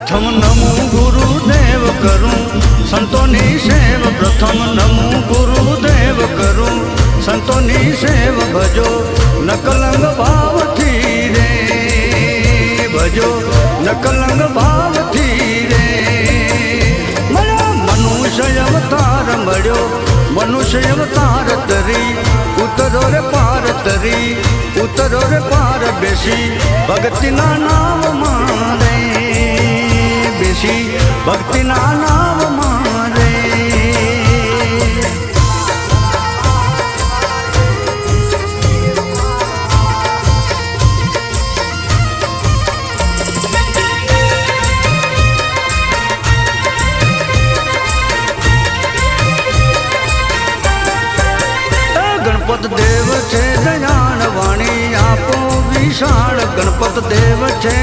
प्रथम नमो गुरुदेव करूं संतोनी सेव। प्रथम नमो गुरुदेव करूं संतोनी सेव। भजो नकलंग भाव थी रे, भजो नकलंग भाव थी रे। मनुष्य अवतार मळ्यो, मनुष्य अवतार तरी उतरो रे पार तरी, उतरो रे पार बेसी भक्ति ना नाम मारे, बेसी भक्ति ना नाम मारे। गणपत देव छे दयाल वाणी आपो विशाल, गणपत देव छे